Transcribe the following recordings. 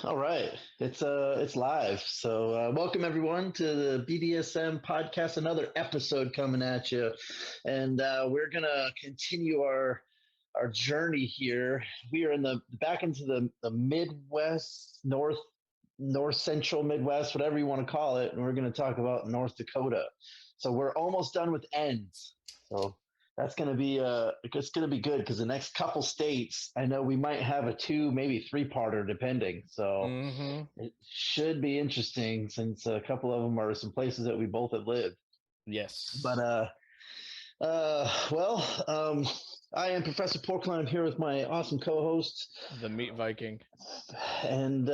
All right, it's live. So welcome everyone to the BDSM podcast. Another episode coming at you, and we're gonna continue our journey here. We are in the back into the Midwest, North Central Midwest, whatever you want to call it, and we're gonna talk about North Dakota. So we're almost done with ends. So that's going to be it's going to be good because the next couple states I know we might have a two maybe three-parter depending, so Mm-hmm. it should be interesting since a couple of them are some places that we both have lived. But Yes. well, I am Professor Porkline. I'm here with my awesome co-host, The Meat Viking. and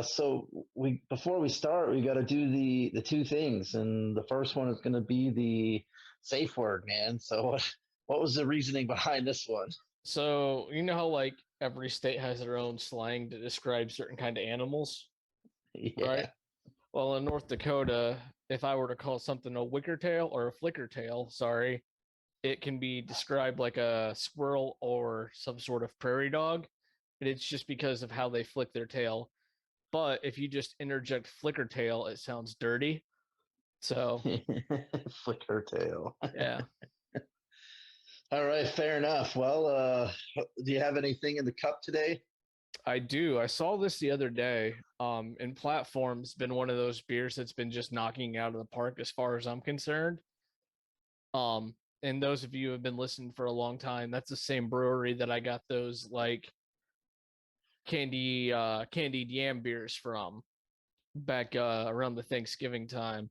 so we before we start we got to do the two things, and the first one is going to be the safe word, man. So what was the reasoning behind this one? So you know how every state has their own slang to describe certain kind of animals, right? Yeah. Well, in North Dakota, if I were to call something a wicker tail or a flicker tail, sorry, it can be described like a squirrel or some sort of prairie dog. And it's just because of how they flick their tail. But if you just interject flicker tail, it sounds dirty. So Flicker tail. yeah. All right, fair enough. Well, do you have anything in the cup today? I do. I saw this the other day. And Platform's been one of those beers that's been just knocking out of the park as far as I'm concerned. And those of you who have been listening for a long time, that's the same brewery that I got those candied yam beers from back around the Thanksgiving time.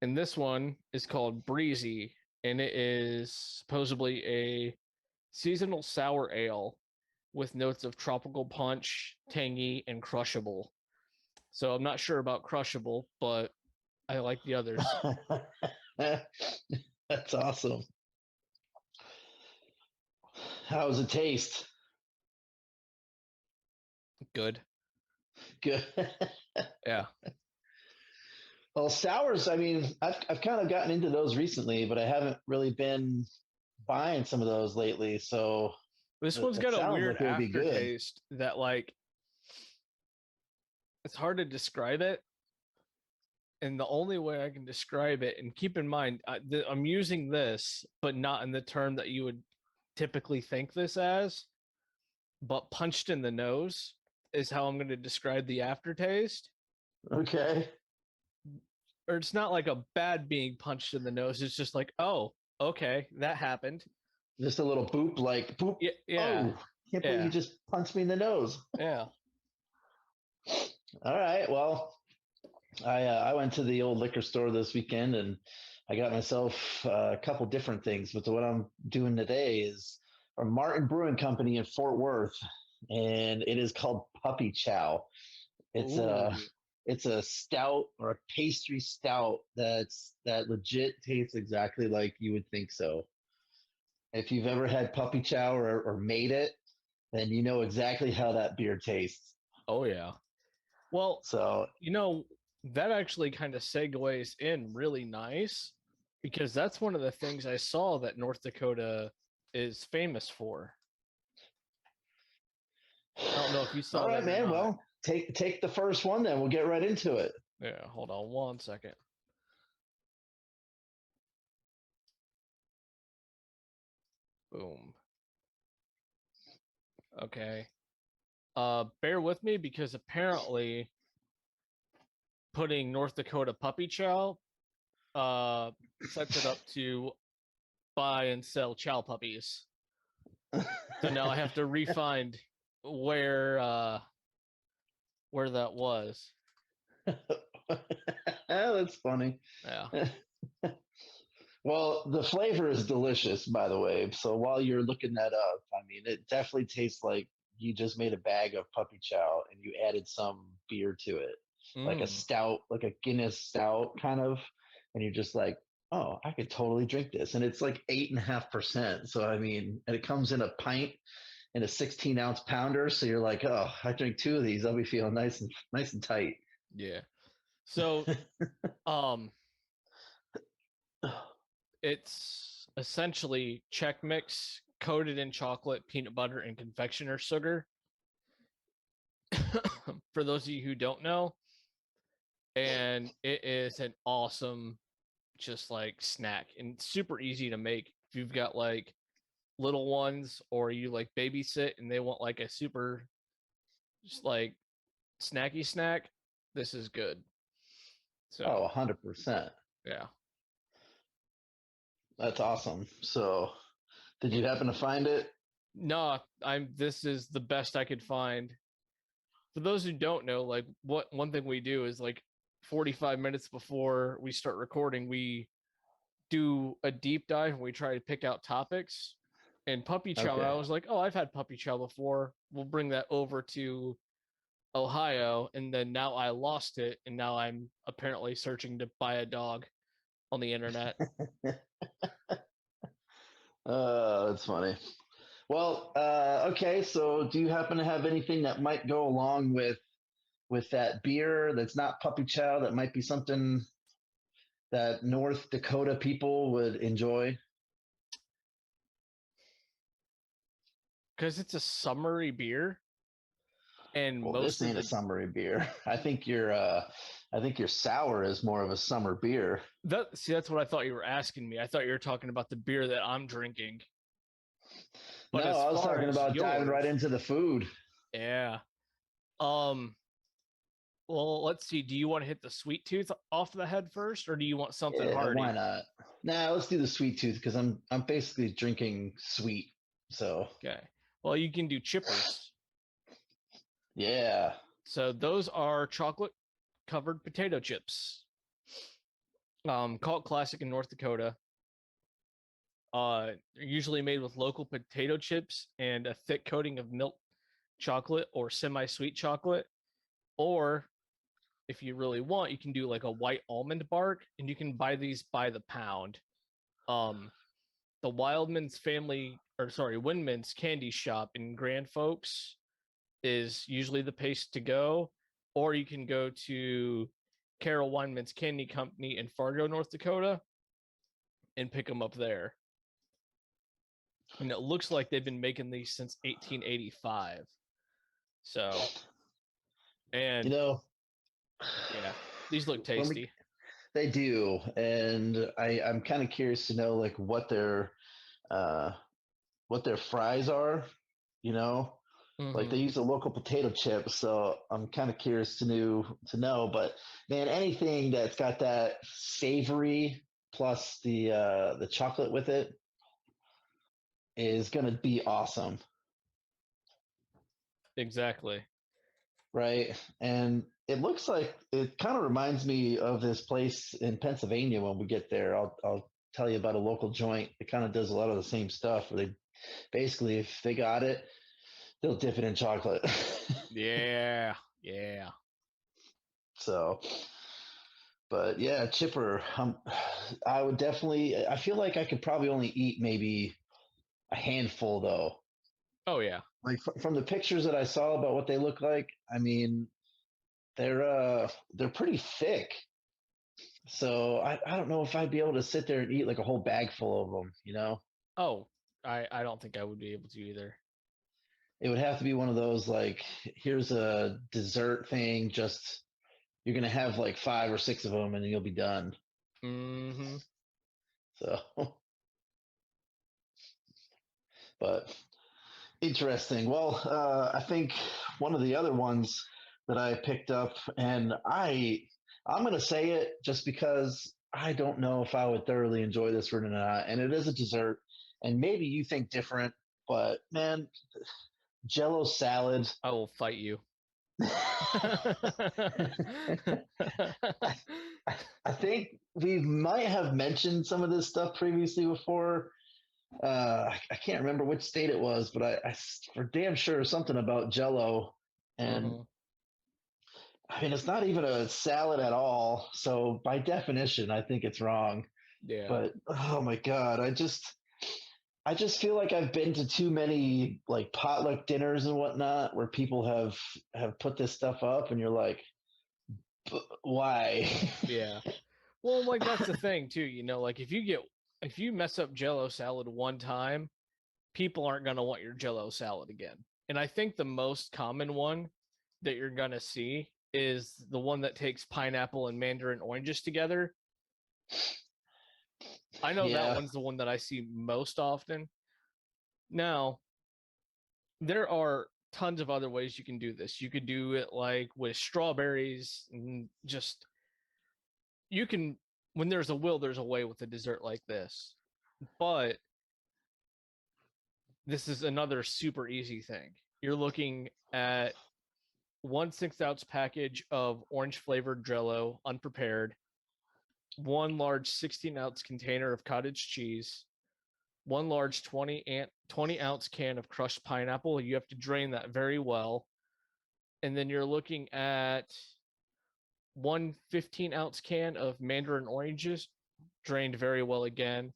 And this one is called Breezy, and it is supposedly a seasonal sour ale with notes of tropical punch, tangy, and crushable. So I'm not sure about crushable, but I like the others. That's awesome. How does it taste? Good. Good. Yeah. Well, sours. I mean, I've kind of gotten into those recently, but I haven't really been buying some of those lately. So This one's it got a sounds weird like it would be good. aftertaste that it's hard to describe it. And the only way I can describe it, and keep in mind, I'm using this, but not in the term that you would typically think this as, but punched in the nose is how I'm going to describe the aftertaste. Okay. Or it's not like a bad being punched in the nose. It's just like, oh, okay, that happened. Just a little boop, like boop. Yeah, yeah, Oh, can't believe you yeah, just punched me in the nose. yeah. All right. Well, I went to the old liquor store this weekend and I got myself a couple different things. But what I'm doing today is a Martin Brewing Company in Fort Worth, and it is called Puppy Chow. It's a Ooh, it's a stout or a pastry stout that legit tastes exactly like you would think so. If you've ever had Puppy Chow or made it, then you know exactly how that beer tastes. oh yeah. Well, So you know, that actually kind of segues in really nice because that's one of the things I saw that North Dakota is famous for. I don't know if you all saw right, that or man. not. Well, take the first one, then we'll get right into it. Yeah, hold on one second. Boom. Okay. Bear with me because apparently putting North Dakota puppy chow sets it up to buy and sell chow puppies. So now I have to refind where uh where that was. That's funny. Yeah. Well, the flavor is delicious, by the way. So while you're looking that up, I mean, it definitely tastes like you just made a bag of puppy chow and you added some beer to it, like a Mm. stout, like a Guinness stout kind of. And you're just like, oh, I could totally drink this. And it's like 8.5%. So, I mean, and it comes in a pint in a 16-ounce pounder. So you're like, oh, I drink two of these. I'll be feeling nice and tight. Yeah. So um it's essentially Chex Mix coated in chocolate, peanut butter, and confectioner sugar. for those of you who don't know. And it is an awesome, just like snack and super easy to make. If you've got like little ones or you like babysit and they want like a super just like snacky snack, this is good. So, Oh, 100%. yeah. That's awesome. So, did you happen to find it? No, this is the best I could find. For those who don't know, like what one thing we do is like 45 minutes before we start recording, we do a deep dive and we try to pick out topics. And puppy chow, Okay. I was like, oh, I've had puppy chow before. We'll bring that over to Ohio. And then now I lost it. And now I'm apparently searching to buy a dog on the internet. That's funny. Well, okay. So, do you happen to have anything that might go along with that beer that's not puppy chow? That might be something that North Dakota people would enjoy. Because it's a summery beer. And Well, most this of ain't a the summery beer. I think your sour is more of a summer beer. that's what I thought you were asking me. I thought you were talking about the beer that I'm drinking. But No, as I was far talking as about diving right yours, into the food. yeah. Um, well, let's see. Do you want to hit the sweet tooth off the head first, or do you want something Yeah, why hearty? not? Nah, let's do the sweet tooth because I'm basically drinking sweet. So Okay. Well, you can do chippers. yeah. So those are chocolate covered potato chips. Called classic in North Dakota. They're usually made with local potato chips and a thick coating of milk chocolate or semi-sweet chocolate. Or if you really want, you can do like a white almond bark, and you can buy these by the pound. Um, the Windman's Candy Shop in Grand Forks is usually the place to go, or you can go to Carol Weinman's Candy Company in Fargo, North Dakota, and pick them up there. And it looks like they've been making these since 1885. So, You and know, yeah, these look when we tasty. they do, and I'm kind of curious to know like uh what their fries are. You know, like Mm-hmm. they use a local potato chip, so I'm kind of curious to know. But man, anything that's got that savory plus the chocolate with it is gonna be awesome, Exactly. right? And it looks like it kind of reminds me of this place in Pennsylvania when we get there. I'll tell you about a local joint. It kind of does a lot of the same stuff. Where they basically, if they got it, they'll dip it in chocolate. Yeah. Yeah. So, but yeah, chipper. I would definitely. I feel like I could probably only eat maybe a handful though. Oh yeah. Like from the pictures that I saw about what they look like, I mean, they're pretty thick. So I don't know if I'd be able to sit there and eat like a whole bag full of them. You know, Oh, I don't think I would be able to either. it would have to be one of those like here's a dessert thing. Just you're gonna have like 5 or 6 of them and you'll be done. Mm-hmm. So, but interesting. Well, I think one of the other ones that I picked up, and I'm gonna say it just because I don't know if I would thoroughly enjoy this or not, and it is a dessert, and maybe you think different, but man, Jello salad. I will fight you. I think we might have mentioned some of this stuff previously before. I can't remember which state it was, but I for damn sure something about Jello, and Mm-hmm. I mean it's not even a salad at all. So by definition, I think it's wrong. Yeah. But oh my god, I just feel like I've been to too many like potluck dinners and whatnot where people have put this stuff up, and you're like, why? Yeah. Well, like that's the thing too, like if you mess up Jello salad one time, people aren't gonna want your Jello salad again. And I think the most common one that you're gonna see is the one that takes pineapple and mandarin oranges together. I know that one's the one that I see most often. Now, there are tons of other ways you can do this. You could do it like with strawberries and just you can when there's a will, there's a way with a dessert like this. But this is another super easy thing. You're looking at 1/6 ounce package of orange flavored Jello, unprepared, one large 16-ounce container of cottage cheese, one large 20-ounce can of crushed pineapple. You have to drain that very well. And then you're looking at one 15-ounce can of mandarin oranges, drained very well again.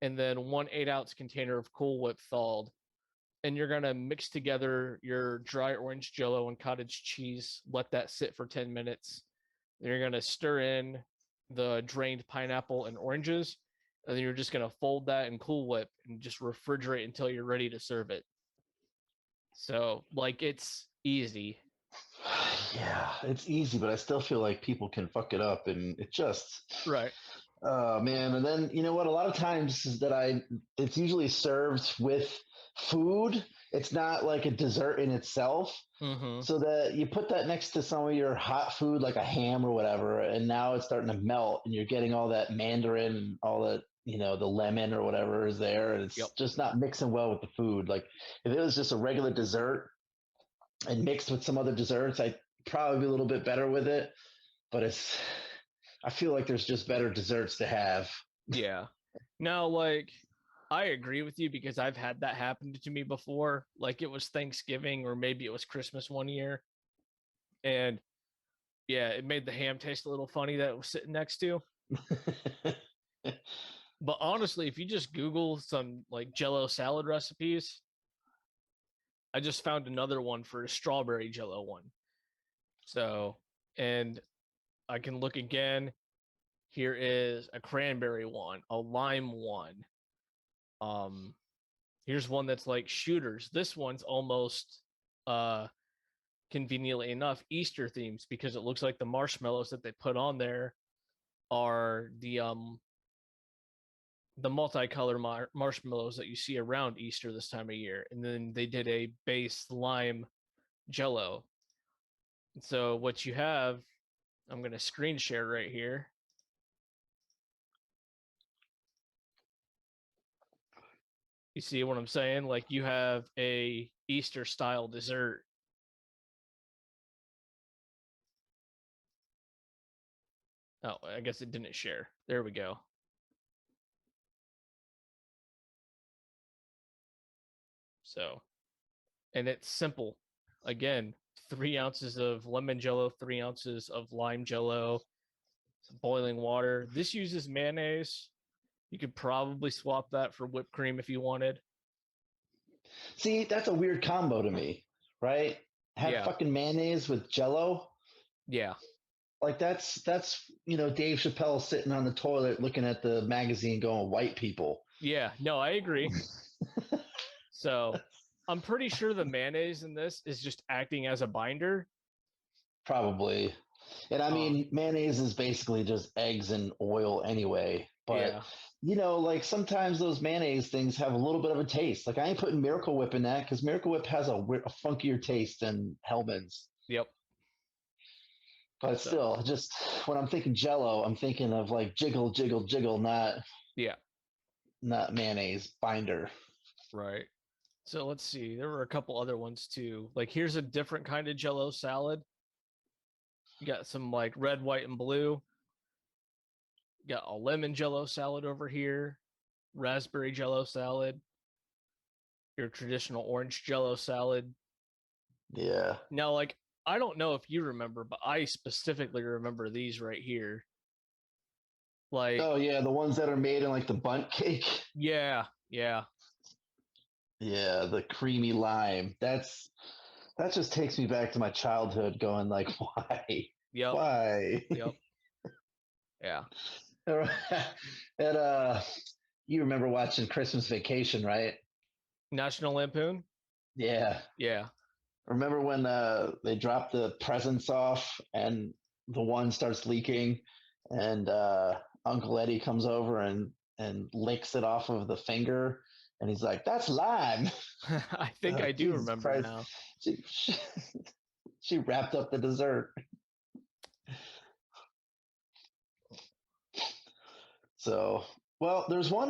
And then one 8-ounce container of Cool Whip thawed. And you're going to mix together your dry orange Jello and cottage cheese, let that sit for 10 minutes. Then you're going to stir in the drained pineapple and oranges, and then you're just going to fold that in Cool Whip and just refrigerate until you're ready to serve it. So, like, it's easy. Yeah, it's easy, but I still feel like people can fuck it up, and it just Right. Oh man, and then you know what? A lot of times it's usually served with food. It's not like a dessert in itself. Mm-hmm. So that you put that next to some of your hot food, like a ham or whatever, and now it's starting to melt, and you're getting all that mandarin and all that, the lemon or whatever is there, and it's just not mixing well with the food. Like if it was just a regular dessert and mixed with some other desserts, I'd probably be a little bit better with it. But I feel like there's just better desserts to have. Yeah. Now, like, I agree with you because I've had that happen to me before. Like, it was Thanksgiving or maybe it was Christmas one year. And yeah, it made the ham taste a little funny that it was sitting next to. But honestly, if you just Google some like Jello salad recipes, I just found another one for a strawberry Jello one. So, and I can look again. Here is a cranberry one, a lime one. Here's one that's like shooters. This one's almost conveniently enough Easter themes because it looks like the marshmallows that they put on there are the multicolor marshmallows that you see around Easter this time of year. And then they did a base lime Jello. So what you have, I'm going to screen share right here. You see what I'm saying? Like you have a Easter style dessert. Oh, I guess it didn't share. There we go. So, and it's simple. Again, 3 ounces of lemon Jello, 3 ounces of lime Jello, boiling water. This uses mayonnaise. You could probably swap that for whipped cream if you wanted. See, that's a weird combo to me, right? Have fucking mayonnaise with Jello. Yeah. Like that's Dave Chappelle sitting on the toilet looking at the magazine going white people. Yeah, no, I agree. So I'm pretty sure the mayonnaise in this is just acting as a binder. Probably. And I mean, mayonnaise is basically just eggs and oil anyway. But, like sometimes those mayonnaise things have a little bit of a taste. Like I ain't putting Miracle Whip in that because Miracle Whip has a funkier taste than Hellman's. Yep. But still, just when I'm thinking Jello, I'm thinking of like jiggle, jiggle, jiggle, not mayonnaise binder. Right. So let's see. There were a couple other ones too. Like here's a different kind of Jello salad. You got some like red, white, and blue. You got a lemon Jello salad over here, raspberry Jello salad, your traditional orange Jello salad. Yeah. Now, like I don't know if you remember, but I specifically remember these right here. Like, oh yeah, the ones that are made in like the bundt cake. Yeah, yeah. Yeah, the creamy lime. That just takes me back to my childhood going like, why? Yep. Why? Yep. Yeah. And you remember watching Christmas Vacation, right? National Lampoon? Yeah. Yeah. Remember when they drop the presents off and the one starts leaking, and Uncle Eddie comes over and licks it off of the finger, and he's like, "That's lime." I think I do Jesus remember Christ! now. She, she wrapped up the dessert. So, well, there's one.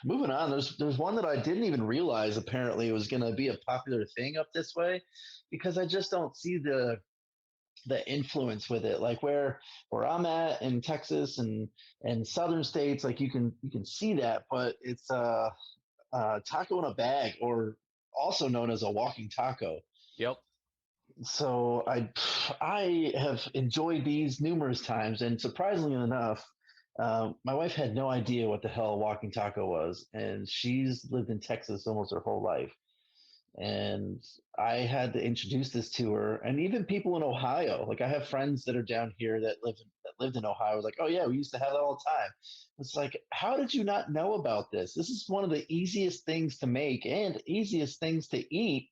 Moving on. There's one that I didn't even realize apparently was going to be a popular thing up this way, because I just don't see the influence with it. Like where I'm at in Texas and southern states, like you can see that, but it's taco in a bag, or also known as a walking taco. Yep. So I have enjoyed these numerous times, and surprisingly enough, my wife had no idea what the hell a walking taco was, and she's lived in Texas almost her whole life. And I had to introduce this to her, and even people in Ohio. Like I have friends that are down here that lived in Ohio. I was like, oh yeah, we used to have that all the time. It's like, how did you not know about this? This is one of the easiest things to make and easiest things to eat,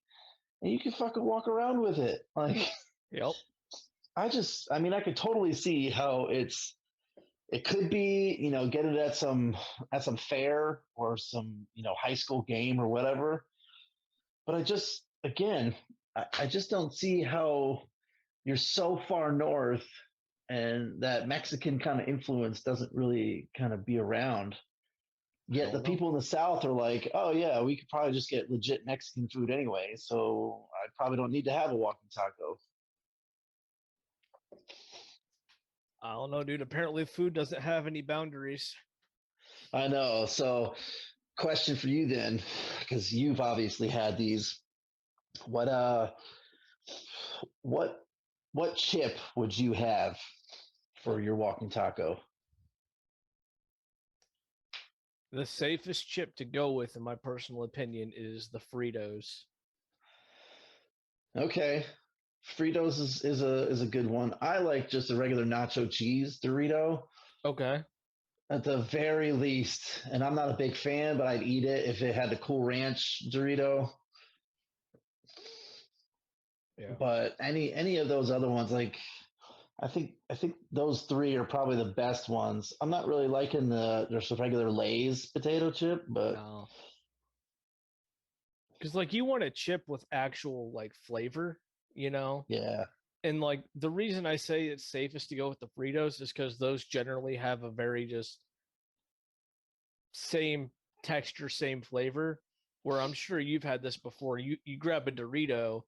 and you can fucking walk around with it. Like, Yep. I mean, I could totally see how it could be, get it at some fair or some, high school game or whatever. But again, I just don't see how you're so far north and that Mexican kind of influence doesn't really kind of be around. I Yet the don't know. people in the South are like, oh yeah, we could probably just get legit Mexican food anyway, so I probably don't need to have a walking taco. I don't know, dude. Apparently, food doesn't have any boundaries. I know. So, question for you then, because you've obviously had these. What what what chip would you have for your walking taco? The safest chip to go with, in my personal opinion, is the Fritos. Okay. Fritos is a good one. I like just a regular nacho cheese Dorito Okay. at the very least. And I'm not a big fan, but I'd eat it if it had the Cool Ranch Dorito. Yeah. But any of those other ones, like I think those three are probably the best ones. I'm not really liking the just regular Lay's potato chip, but No. Because like you want a chip with actual like flavor, you know? yeah, And like the reason I say it's safest to go with the Fritos is because those generally have a very just same texture, same flavor. Where I'm sure you've had this before. You grab a Dorito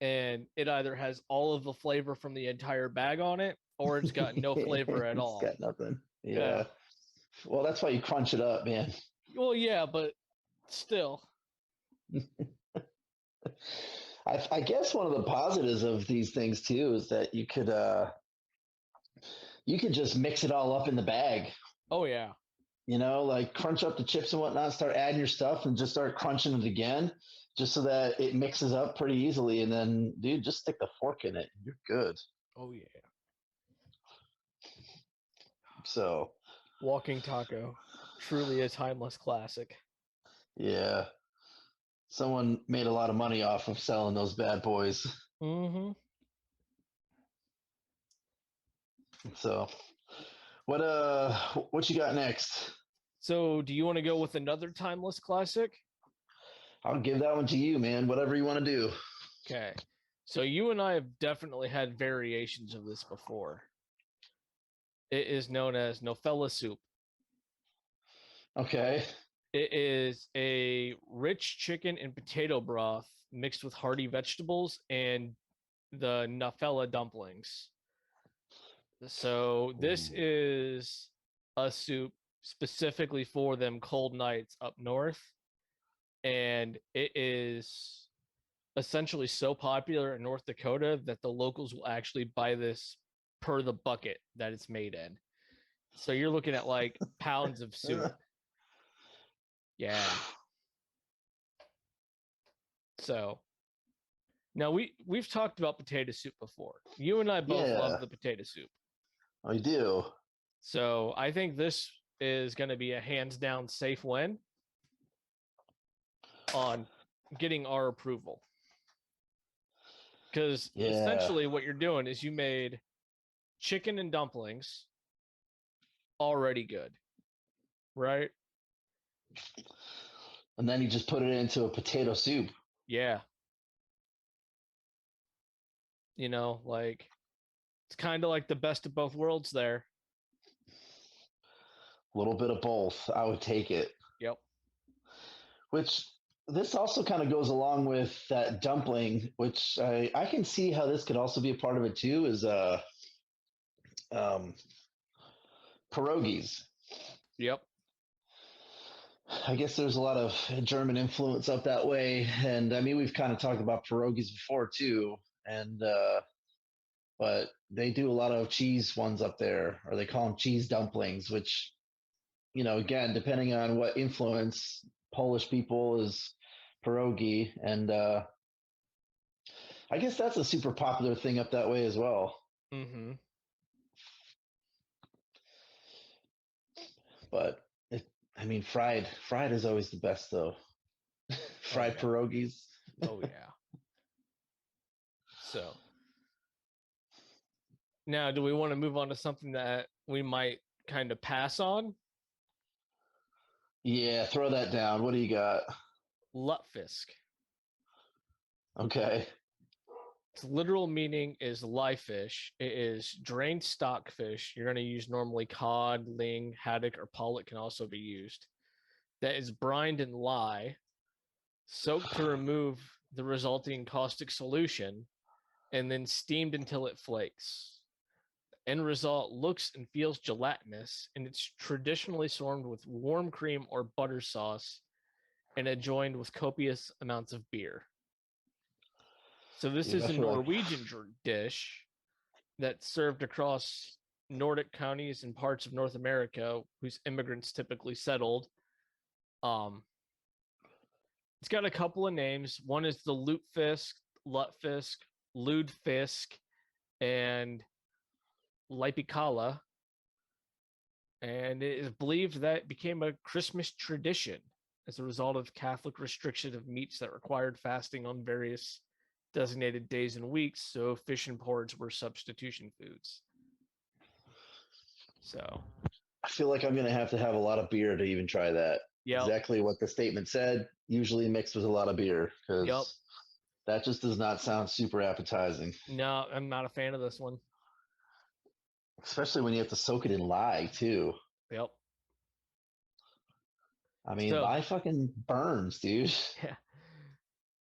and it either has all of the flavor from the entire bag on it or it's got no flavor at it's all. got nothing. Yeah. Yeah. Well, that's why you crunch it up, man. Well, yeah, but still. I guess one of the positives of these things too is that you could just mix it all up in the bag. Oh yeah. Like crunch up the chips and whatnot, start adding your stuff, and just start crunching it again, just so that it mixes up pretty easily. And then, dude, just stick the fork in it, and you're good. Oh yeah. So, Walking Taco. Truly a timeless classic. yeah, someone made a lot of money off of selling those bad boys. Mm-hmm. So, what you got next? So do you want to go with another timeless classic? I'll give that one to you, man. Whatever you want to do. Okay. So you and I have definitely had variations of this before. It is known as Nofella soup. Okay. It is a rich chicken and potato broth mixed with hearty vegetables and the Nafella dumplings. So this Ooh. is a soup specifically for them cold nights up north, and it is essentially so popular in North Dakota that the locals will actually buy this per the bucket that it's made in. So you're looking at like pounds of soup. Yeah. So now we've talked about potato soup before. You and I both Yeah, love the potato soup. I do. So I think this is going to be a hands down safe win on getting our approval. Because Yeah. essentially what you're doing is you made chicken and dumplings already good, right? And then you just put it into a potato soup. Yeah. You know, like it's kind of like the best of both worlds there. A little bit of both. I would take it. Yep. Which this also kind of goes along with that dumpling, which I can see how this could also be a part of it too, is um, pierogies. Yep. I guess there's a lot of German influence up that way, and I mean we've kind of talked about pierogies before too, and but they do a lot of cheese ones up there, or they call them cheese dumplings, which again, depending on what influence Polish people is pierogi, and I guess that's a super popular thing up that way as well. Mm-hmm. But I mean, fried is always the best though. Fried pierogies. Oh yeah. So now, do we want to move on to something that we might kind of pass on? Yeah, throw that down. What do you got? Lutefisk. Okay. Its literal meaning is live fish. It is drained stockfish. You're going to use normally cod, ling, haddock, or pollock can also be used. That is brined in lye, soaked to remove the resulting caustic solution, and then steamed until it flakes. The end result looks and feels gelatinous, and it's traditionally served with warm cream or butter sauce and adjoined with copious amounts of beer. So this Dude, is a Norwegian dish that's served across Nordic counties and parts of North America, whose immigrants typically settled. It's got a couple of names. One is the lutefisk, lutefisk, and lipicala. And it is believed that it became a Christmas tradition as a result of Catholic restriction of meats that required fasting on various designated days and weeks, so fish and porridge were substitution foods. So I feel like I'm gonna have to have a lot of beer to even try that. Yep. Exactly what the statement said. Usually mixed with a lot of beer, because that just does not sound super appetizing. No, I'm not a fan of this one. Especially when you have to soak it in lye too. Yep. I mean, lye fucking burns, dude. Yeah.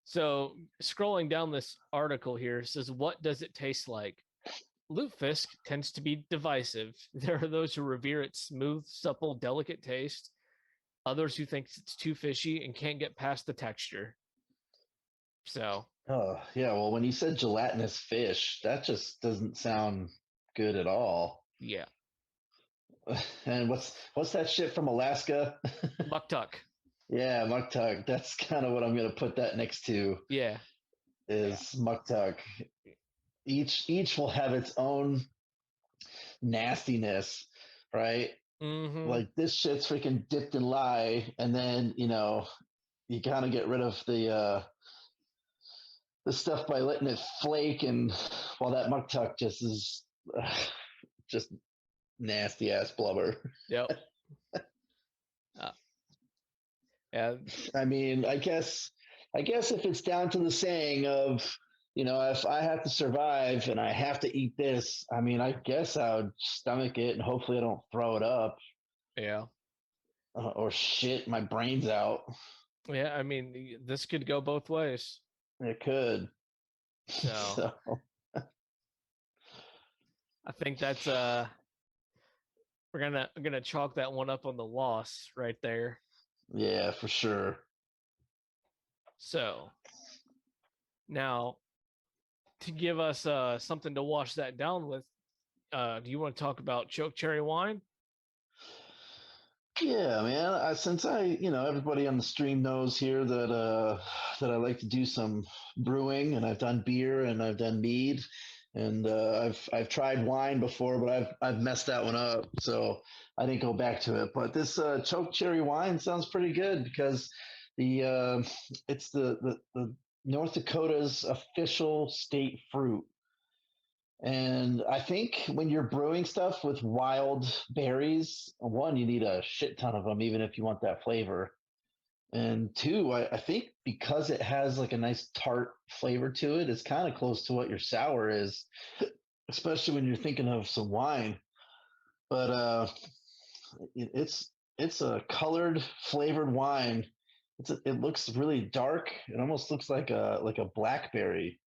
So scrolling down this article here, it says, what does it taste like? Lutefisk tends to be divisive. There are those who revere its smooth, supple, delicate taste. Others who think it's too fishy and can't get past the texture. So. Oh, yeah. Well, when you said gelatinous fish, that just doesn't sound good at all. Yeah. And what's that shit from Alaska? Muktuk. Yeah, muktuk. That's kind of what I'm going to put that next to. Yeah. Is muktuk. Each will have its own nastiness, right? Mm-hmm. Like this shit's freaking dipped in lye, and then you kind of get rid of the stuff by letting it flake, and while that muktuk just is just nasty ass blubber. Yep. Yeah. I mean, I guess if it's down to the saying of, if I have to survive and I have to eat this, I mean, I guess I would stomach it and hopefully I don't throw it up. Yeah. Or shit my brains out. Yeah, I mean, this could go both ways. It could. So. I think that's we're gonna chalk that one up on the loss right there. Yeah, for sure. So now, to give us something to wash that down with, do you want to talk about choke cherry wine? Yeah, man. Since everybody on the stream knows here that I like to do some brewing, and I've done beer and I've done mead, and I've tried wine before, but I've messed that one up, so I didn't go back to it. But this choke cherry wine sounds pretty good because it's the North Dakota's official state fruit. And I think when you're brewing stuff with wild berries, one, you need a shit ton of them, even if you want that flavor. And two, I think because it has like a nice tart flavor to it, it's kind of close to what your sour is, especially when you're thinking of some wine. But it's a colored flavored wine. It looks really dark. It almost looks like a blackberry.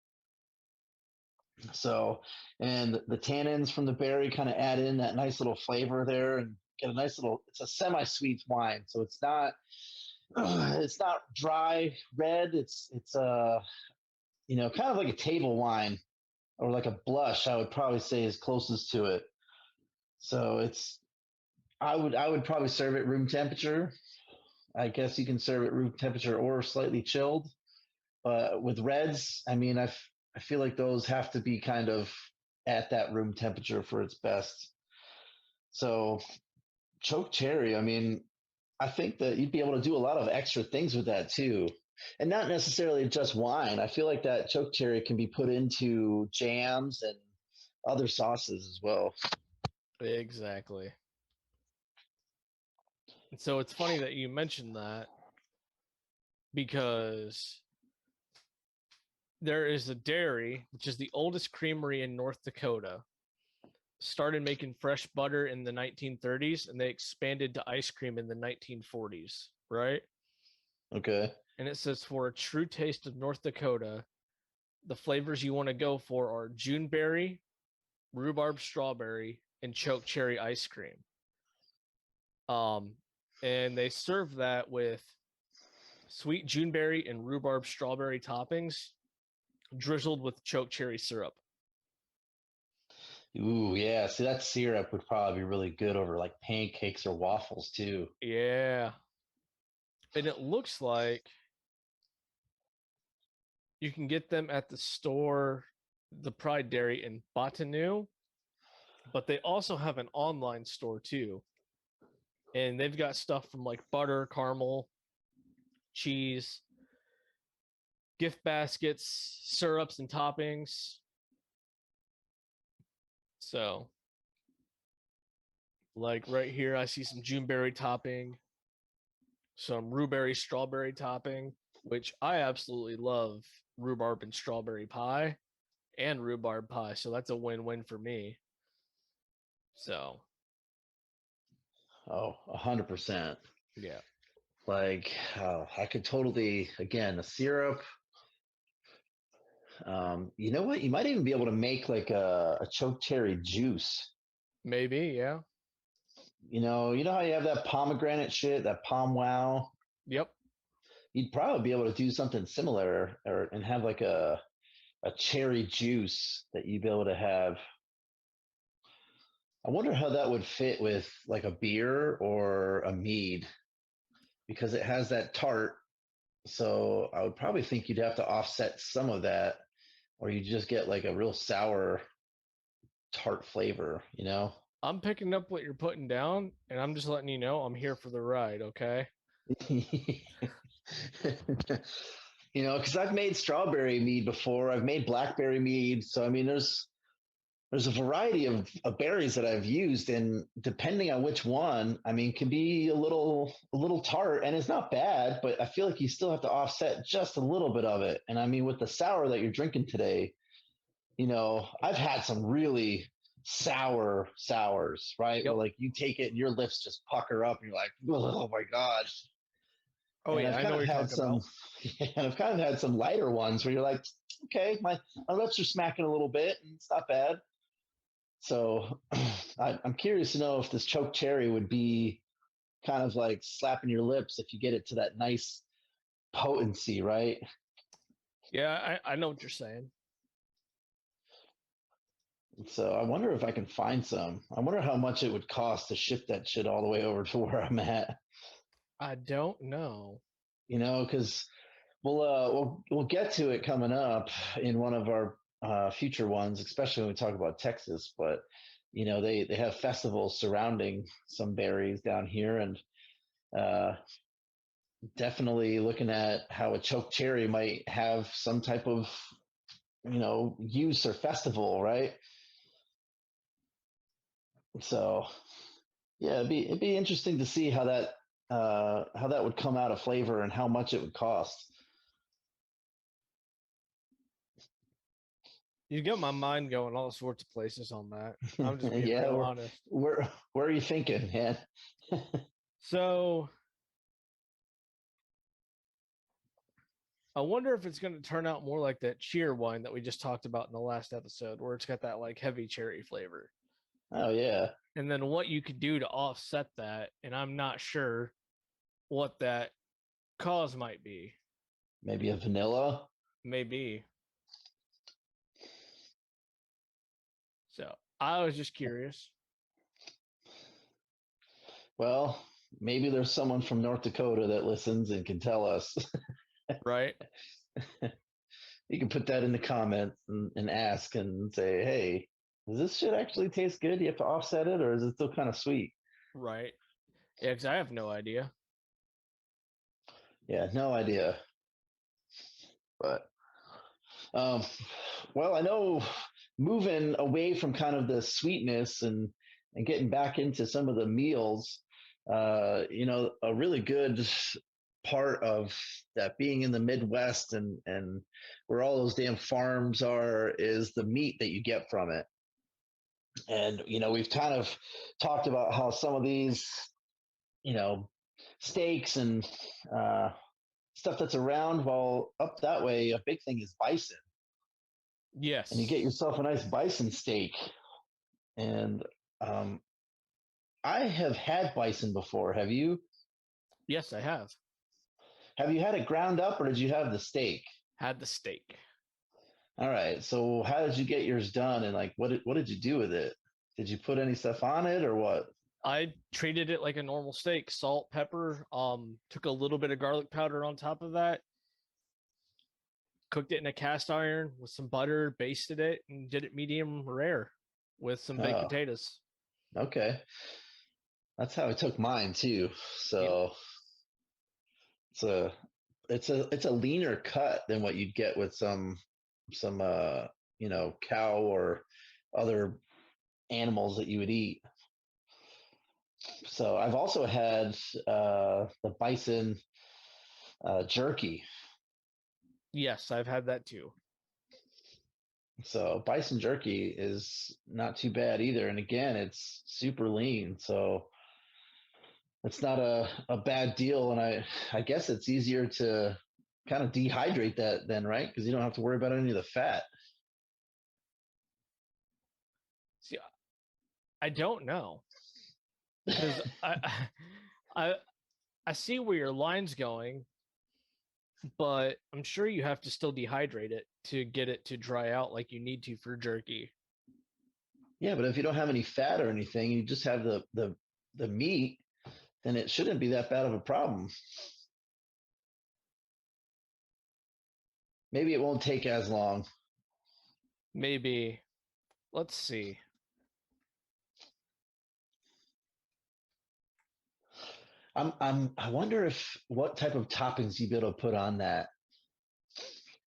So, and the tannins from the berry kind of add in that nice little flavor there, and get a nice little. It's a semi-sweet wine, so it's not dry red. It's kind of like a table wine or like a blush. I would probably say is closest to it. So I would probably serve it room temperature. I guess you can serve it room temperature or slightly chilled. But with reds, I feel like those have to be kind of at that room temperature for its best. So choke cherry, I think that you'd be able to do a lot of extra things with that too. And not necessarily just wine. I feel like that choke cherry can be put into jams and other sauces as well. Exactly. And so it's funny that you mentioned that because there is a dairy, which is the oldest creamery in North Dakota, started making fresh butter in the 1930s and they expanded to ice cream in the 1940s, right? Okay. And it says for a true taste of North Dakota, the flavors you want to go for are Juneberry, rhubarb strawberry, and choke cherry ice cream. Um, and they serve that with sweet Juneberry and rhubarb strawberry toppings, drizzled with choke cherry syrup. Ooh, yeah. See, that syrup would probably be really good over like pancakes or waffles too. Yeah. And it looks like you can get them at the store, the Pride Dairy in Bottineau, but they also have an online store too. And they've got stuff from like butter, caramel, cheese, gift baskets, syrups, and toppings. So, like right here, I see some Juneberry topping, some rhubarb strawberry topping, which I absolutely love rhubarb and strawberry pie and rhubarb pie. So that's a win-win for me. So, Oh, 100%. yeah. Like, I could totally, again, the syrup. You know what? You might even be able to make like a choke cherry juice. Maybe, yeah. You know how you have that pomegranate shit, that palm wow. Yep. You'd probably be able to do something similar, or and have like a cherry juice that you'd be able to have. I wonder how that would fit with like a beer or a mead because it has that tart. So I would probably think you'd have to offset some of that, or you just get like a real sour tart flavor. I'm picking up what you're putting down, and I'm just letting you know I'm here for the ride, okay? Because I've made strawberry mead before. I've made blackberry mead. So there's a variety of berries that I've used, and depending on which one, can be a little tart, and it's not bad, but I feel like you still have to offset just a little bit of it. And with the sour that you're drinking today, I've had some really sour sours, right? Where Yep. like you take it and your lips just pucker up, and you're like, oh my gosh. Oh, And yeah, I've I kind know of what you're had talking about. some, and I've kind of had some lighter ones where you're like, okay, my lips are smacking a little bit, and it's not bad. So I'm curious to know if this choke cherry would be kind of like slapping your lips if you get it to that nice potency, right? Yeah, I know what you're saying. So I wonder if I can find some. I wonder how much it would cost to ship that shit all the way over to where I'm at. I don't know. Because we'll get to it coming up in one of our future ones, especially when we talk about Texas. But they have festivals surrounding some berries down here, and uh, definitely looking at how a choke cherry might have some type of, use or festival, right? So yeah, it'd be interesting to see how that would come out of flavor and how much it would cost. You get my mind going all sorts of places on that. I'm just being Yeah, real honest. where are you thinking, man? So I wonder if it's going to turn out more like that cheer wine that we just talked about in the last episode, where it's got that like heavy cherry flavor. Oh yeah, And then what you could do to offset that, and I'm not sure what that cause might be. maybe a vanilla. Maybe. So I was just curious. Well, maybe there's someone from North Dakota that listens and can tell us. Right? You can put that in the comments and ask and say, hey, does this shit actually taste good? Do you have to offset it, or is it still kind of sweet? Right. Yeah, because I have no idea. Yeah, no idea. But um, well, I know moving away from kind of the sweetness and getting back into some of the meals, a really good part of that being in the Midwest and where all those damn farms are is the meat that you get from it. And we've kind of talked about how some of these, you know, steaks and uh, stuff that's around. Well, up that way, a big thing is bison, and you get Yes. yourself a nice bison steak. And um, I have had bison before. Have you? Yes, I have. Have you had it ground up, or did you have the steak? Had the steak. All right. So how did you get yours done, and like what did you do with it? Did you put any stuff on it, or what? I treated it like a normal steak, salt, pepper, took a little bit of garlic powder on top of that, cooked it in a cast iron with some butter, basted it, and did it medium rare with some baked Oh, potatoes. okay. That's how I took mine too. Yep. So it's a it's a leaner cut than what you'd get with some cow or other animals that you would eat. So I've also had the bison jerky. Yes, I've had that too. So bison jerky is not too bad either. And again, it's super lean. So it's not a bad deal. And I guess it's easier to kind of dehydrate that then, right? Because you don't have to worry about any of the fat. See, I don't know because I I see where your line's going, but I'm sure you have to still dehydrate it to get it to dry out like you need to for jerky. Yeah, but if you don't have any fat or anything, you just have the meat, then it shouldn't be that bad of a problem. Maybe it won't take as long. Maybe. Let's see. I wonder if what type of toppings you'd be able to put on that.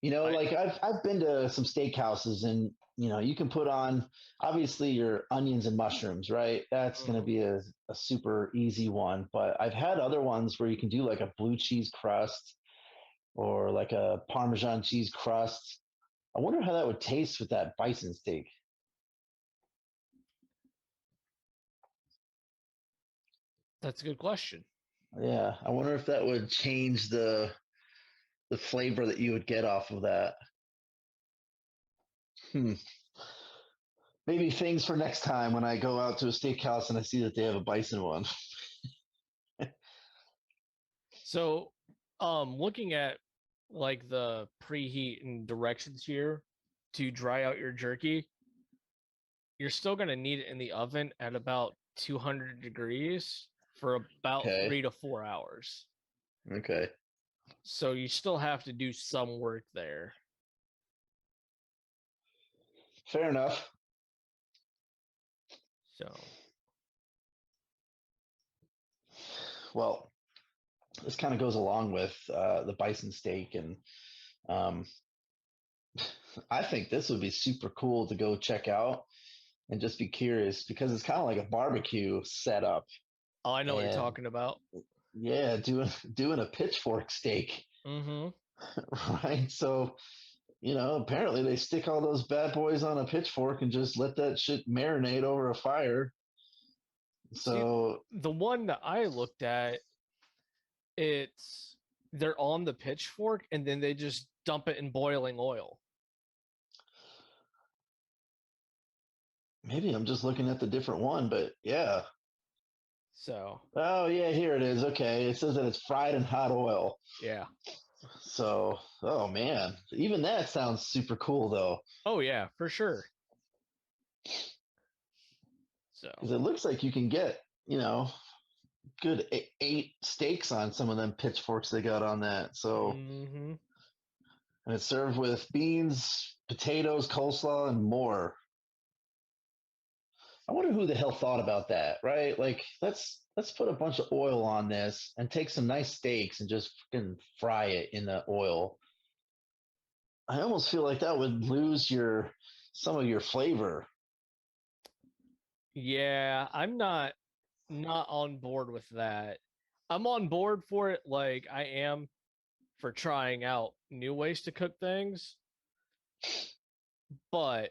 I Like I've been to some steakhouses and you can put on obviously your onions and mushrooms, right? That's going to Mhm. be a super easy one. But I've had other ones where you can do like a blue cheese crust or like a Parmesan cheese crust. I wonder how that would taste with that bison steak. That's a good question. Yeah, I wonder if that would change the flavor that you would get off of that. Hmm. Maybe things for next time when I go out to a steakhouse and I see that they have a bison one. So, looking at like the preheat and directions here to dry out your jerky, you're still going to need it in the oven at about 200 degrees for about Okay. 3 to 4 hours. Okay. So you still have to do some work there. Fair enough. So, Well, this kind of goes along with the bison steak, and um, I think this would be super cool to go check out and just be curious because it's kind of like a barbecue setup. Oh, I know what you're And talking about. yeah, doing a pitchfork steak, Mm-hmm. right? So apparently they stick all those bad boys on a pitchfork and just let that shit marinate over a fire. See, So the one that I looked at, it's they're on the pitchfork and then they just dump it in boiling oil. maybe I'm just looking at the different one, but yeah. So Oh yeah, here it is. Okay, it says that it's fried in hot oil. yeah. So, oh man, even that sounds super cool though, Oh yeah, for sure. So because it looks like you can get, good 8 steaks on some of them pitchforks they got on that. So, mm-hmm. and it's served with beans, potatoes, coleslaw, and more. I wonder who the hell thought about that, right? Like, let's put a bunch of oil on this and take some nice steaks and just fucking fry it in the oil. I almost feel like that would lose some of your flavor. Yeah, I'm not on board with that. I'm on board for it like I am for trying out new ways to cook things, but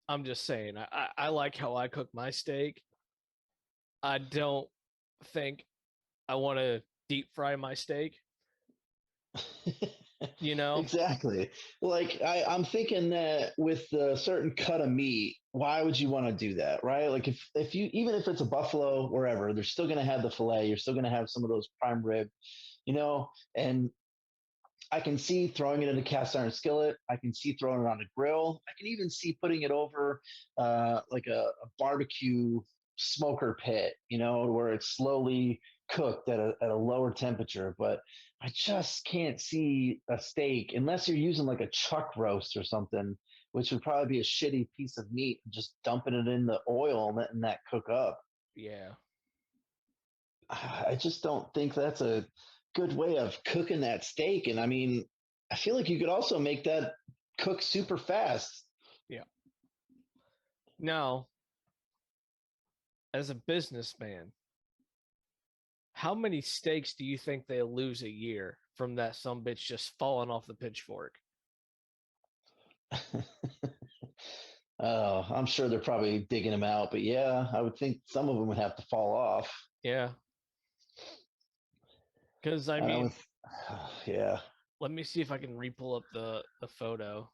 I'm just saying I like how I cook my steak. I don't think I want to deep fry my steak, you know? Exactly. Like I'm thinking that with a certain cut of meat, why would you want to do that, right? Like if you even if it's a buffalo, wherever, they're still going to have the fillet. You're still going to have some of those prime rib, and I can see throwing it in a cast iron skillet. I can see throwing it on a grill. I can even see putting it over like a barbecue smoker pit, where it's slowly cooked at a lower temperature. But I just can't see a steak unless you're using like a chuck roast or something, which would probably be a shitty piece of meat, just dumping it in the oil and letting that cook up. Yeah. I just don't think that's a good way of cooking that steak. And I mean, I feel like you could also make that cook super fast. Yeah. Now, as a businessman, how many steaks do you think they lose a year from that some bitch just falling off the pitchfork? Oh, I'm sure they're probably digging them out, but yeah, I would think some of them would have to fall off. Yeah. Because I I mean, would, yeah. let me see if I can re-pull up the photo.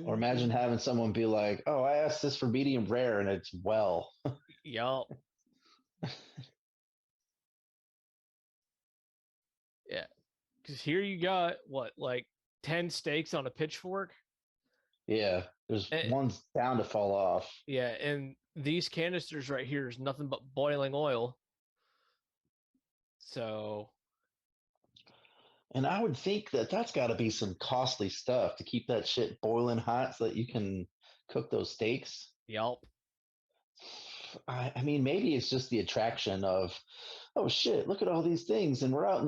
Or imagine having someone be like, "Oh, I asked this for medium rare, and it's well." Yup. Yeah. Because here you got what, like 10 steaks on a pitchfork? Yeah, there's And, one's bound to fall off. yeah, and these canisters right here is nothing but boiling oil. So, And I would think that that's got to be some costly stuff to keep that shit boiling hot so that you can cook those steaks. yup. I mean, maybe it's just the attraction of, oh shit, look at all these things, and we're out in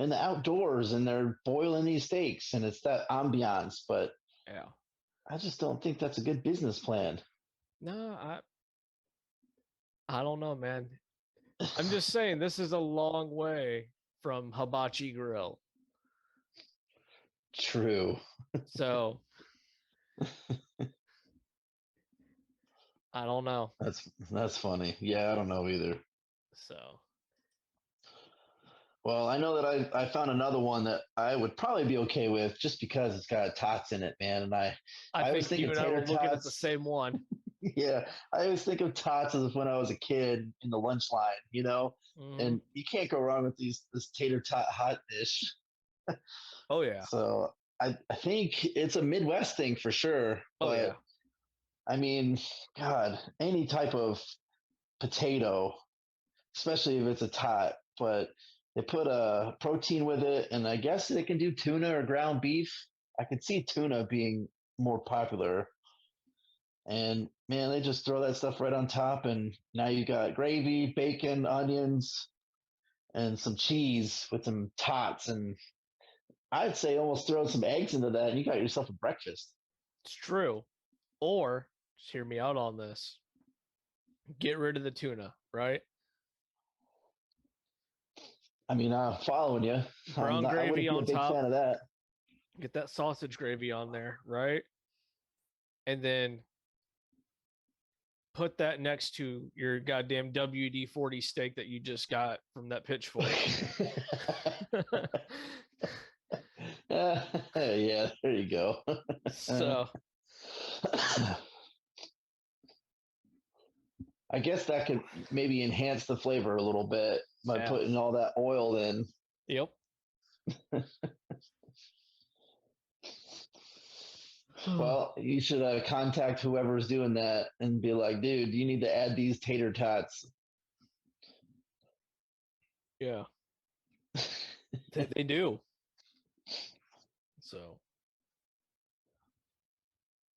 the outdoors, and they're boiling these steaks, and it's that ambiance. But Yeah. I just don't think that's a good business plan. No, I don't know, man. I'm just saying this is a long way from hibachi grill. True. So, I don't know. That's funny. Yeah, I don't know either. So, Well, I know that I found another one that I would probably be okay with just because it's got tots in it, man. And I I was think you thinking and I were tater looking at the tots. same one. Yeah, I always think of tots as when I was a kid in the lunch line. Mm-hmm. And you can't go wrong with this tater tot hot dish. Oh yeah. So I think it's a Midwest thing for sure. Oh But yeah. I mean, God, any type of potato, especially if it's a tot, but they put a protein with it, and I guess they can do tuna or ground beef. I could see tuna being more popular. And man, they just throw that stuff right on top, and now you got gravy, bacon, onions, and some cheese with some tots, and I'd say almost throw some eggs into that, and you got yourself a breakfast. It's true. Or just hear me out on this. Get rid of the tuna, right? I mean, I'm following you. Brown I gravy wouldn't be a on big top. fan of that. Get that sausage gravy on there, right? And then put that next to your goddamn WD-40 steak that you just got from that pitchfork. Yeah, there you go. So I guess that could maybe enhance the flavor a little bit by yeah. putting all that oil in. Yep. Well, you should contact whoever's doing that and be like, dude, you need to add these tater tots. Yeah. They do. So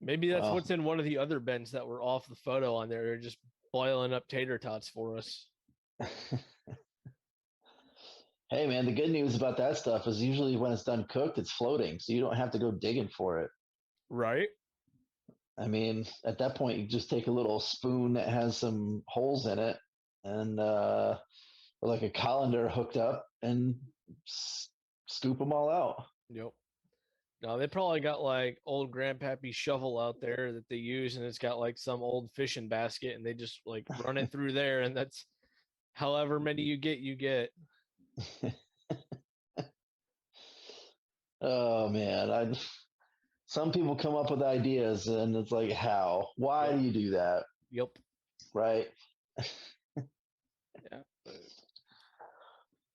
maybe that's what's in one of the other bins that were off the photo on there. They're just boiling up tater tots for us. Hey, man, the good news about that stuff is usually when it's done cooked, it's floating, so you don't have to go digging for it. Right? I mean, at that point, you just take a little spoon that has some holes in it and like a colander hooked up and scoop them all out. Yep. No, they probably got like old grandpappy shovel out there that they use, and it's got like some old fishing basket, and they just like run it through there, and that's however many you get, you get. Oh man, some people come up with ideas, and it's like, how? Why do you do that? Yep. Right? Yeah.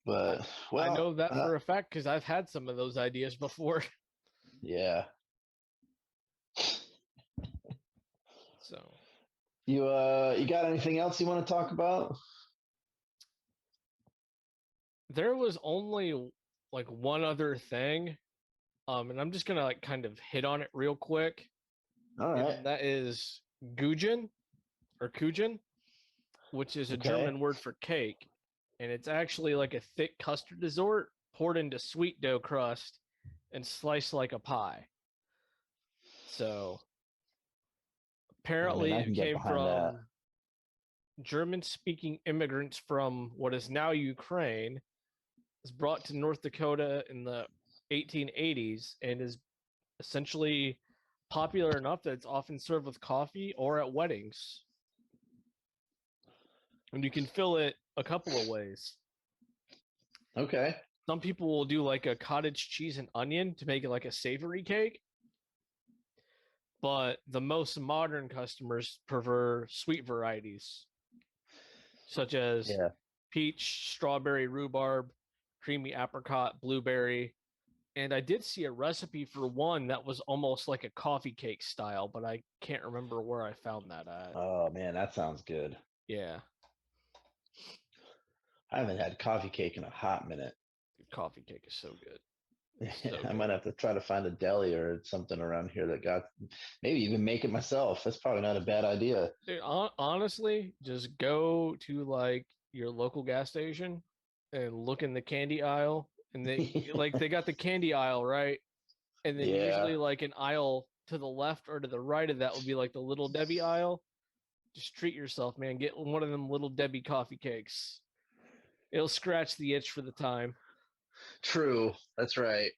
But well, I know that for a fact because I've had some of those ideas before. Yeah. So you got anything else you want to talk about? there was only like one other thing, and I'm just gonna like kind of hit on it real quick. All right. And that is Gujin or Kujin, which is a German word for cake, and it's actually like a thick custard dessert poured into sweet dough crust and sliced like a pie. So apparently it came from German-speaking immigrants from what is now Ukraine. Was brought to North Dakota in the 1880s and is essentially popular enough that it's often served with coffee or at weddings. And you can fill it a couple of ways. Okay. Some people will do like a cottage cheese and onion to make it like a savory cake. But the most modern customers prefer sweet varieties, such as peach, strawberry, rhubarb, creamy apricot, blueberry. And I did see a recipe for one that was almost like a coffee cake style, but I can't remember where I found that at. Oh man, that sounds good. Yeah. I haven't had coffee cake in a hot minute. Coffee cake is so good. I might have to try to find a deli or something around here that got, maybe even make it myself. That's probably not a bad idea. Dude, honestly, just go to like your local gas station and look in the candy aisle, and they like they got the candy aisle, right? And then usually like an aisle to the left or to the right of that would be like the Little Debbie aisle. Just treat yourself, man. Get one of them Little Debbie coffee cakes. It'll scratch the itch for the time. True, that's right.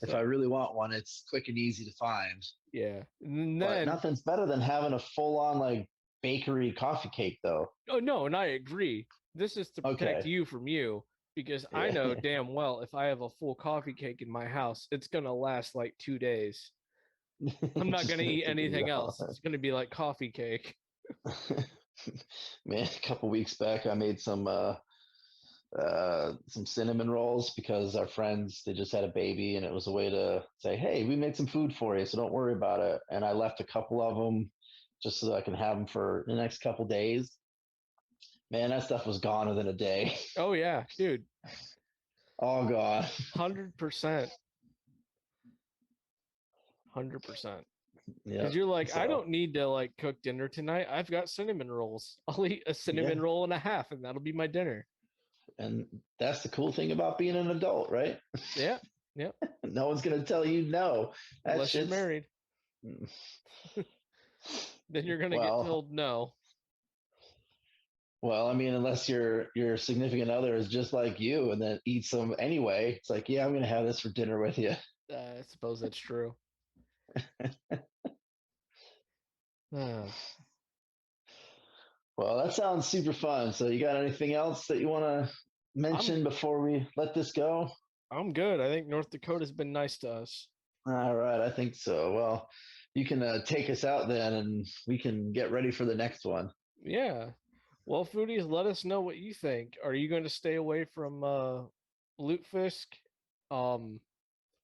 If I really want one, it's quick and easy to find. Yeah. And then, but nothing's better than having a full-on like bakery coffee cake, though. Oh no, and I agree. This is to protect you from you, because I know damn well if I have a full coffee cake in my house, it's gonna last like 2 days. I'm not gonna eat anything else. It's gonna be like coffee cake. Man, a couple weeks back, I made some cinnamon rolls because our friends, they just had a baby, and it was a way to say, hey, we made some food for you, so don't worry about it. And I left a couple of them just so I can have them for the next couple days. Man, that stuff was gone within a day. Oh yeah, dude. All gone. 100%. 100%. Yeah. Because you're like, I So, don't need to like cook dinner tonight. I've got cinnamon rolls. I'll eat a cinnamon roll and a half, and that'll be my dinner. and that's the cool thing about being an adult, right? Yeah, yeah. No one's gonna tell you no. That Unless you're shit's married, then you're gonna get well. told no. Well, I mean, unless your significant other is just like you and then eats them anyway, it's like, yeah, I'm gonna have this for dinner with you. I suppose that's true. Uh, Well, that sounds super fun. So, you got anything else that you want to I'm mention before we let this go? I'm good. I think North Dakota's been nice to us. All right, I think so. Well, you can take us out then, and we can get ready for the next one. Yeah. Well, foodies, let us know what you think. Are you going to stay away from lutefisk? Um,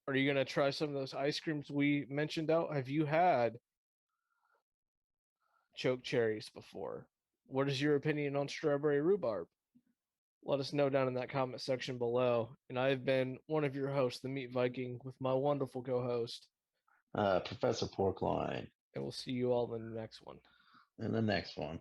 are you going to try some of those ice creams we mentioned out? Have you had choke cherries before? What is your opinion on strawberry rhubarb? Let us know down in that comment section below. And I've been one of your hosts, the Meat Viking, with my wonderful co-host. Professor Porkline And we'll see you all in the next one. in the next one.